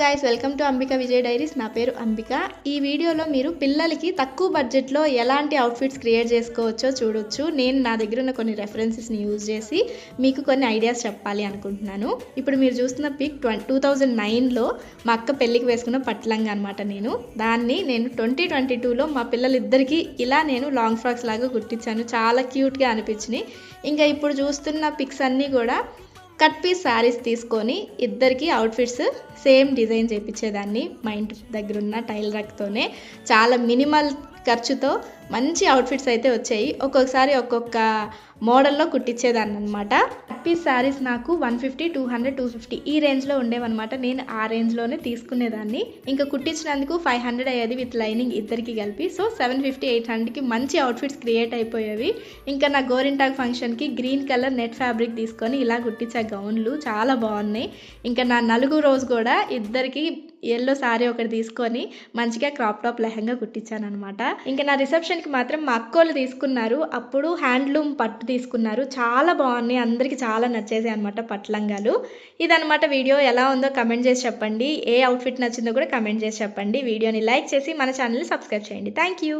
Guys welcome to Ambika Vijay diaries. నా పేరు అంబిక. ఈ వీడియోలో మీరు పిల్లలకి తక్కువ బడ్జెట్లో ఎలాంటి అవుట్ఫిట్స్ క్రియేట్ చేసుకోవచ్చో చూడొచ్చు. నేను నా దగ్గర ఉన్న కొన్ని రెఫరెన్సెస్ని యూజ్ చేసి మీకు కొన్ని ఐడియాస్ చెప్పాలి అనుకుంటున్నాను. ఇప్పుడు మీరు చూస్తున్న పిక్ 2009లో మా అక్క పెళ్ళికి వేసుకున్న పట్లంగా అనమాట. నేను 2022లో మా పిల్లలిద్దరికీ ఇలా నేను లాంగ్ ఫ్రాక్స్ లాగా కుట్టించాను. చాలా క్యూట్గా అనిపించినాయి. ఇంకా ఇప్పుడు చూస్తున్న పిక్స్ అన్నీ కూడా కట్ పీస్ శారీస్ తీసుకొని ఇద్దరికి అవుట్ఫిట్స్ సేమ్ డిజైన్ చేయించేదాన్ని. మా ఇంటి దగ్గర ఉన్న టైలర్తోనే చాలా మినిమల్ ఖర్చుతో మంచి అవుట్ఫిట్స్ అయితే వచ్చాయి. ఒక్కొక్కసారి ఒక్కొక్క మోడల్లో కుట్టించేదాన్ని అనమాట. కట్ పీస్ శారీస్ నాకు 150, 200, 250 ఈ రేంజ్లో ఉండేవన్నమాట. నేను ఆ రేంజ్లోనే తీసుకునేదాన్ని. ఇంకా కుట్టించినందుకు 500 అయ్యేది విత్ లైనింగ్ ఇద్దరికి కలిపి. సో 750, 800కి మంచి అవుట్ఫిట్స్ క్రియేట్ అయిపోయేవి. ఇంకా నా గోరింటాక్ ఫంక్షన్కి గ్రీన్ కలర్ నెట్ ఫ్యాబ్రిక్ తీసుకొని ఇలా కుట్టించే గౌన్లు చాలా బాగున్నాయి. ఇంకా నా నలుగు రోజు కూడా ఇద్దరికి ఎల్లో శారీ ఒకటి తీసుకొని మంచిగా క్రాప్ టాప్ లెహంగా కుట్టించాను అనమాట. ఇంకా నా రిసెప్షన్కి మాత్రం మా అక్కోళ్ళు తీసుకున్నారు. అప్పుడు హ్యాండ్లూమ్ పట్టు తీసుకున్నారు. చాలా బాగున్నాయి. అందరికీ చాలా నచ్చేసాయి అనమాట పట్లంగాలు. ఇదనమాట వీడియో. ఎలా ఉందో కమెంట్ చేసి చెప్పండి. ఏ అవుట్ఫిట్ నచ్చిందో కూడా కమెంట్ చేసి చెప్పండి. వీడియోని లైక్ చేసి మన ఛానల్ని సబ్స్క్రైబ్ చేయండి. Thank you.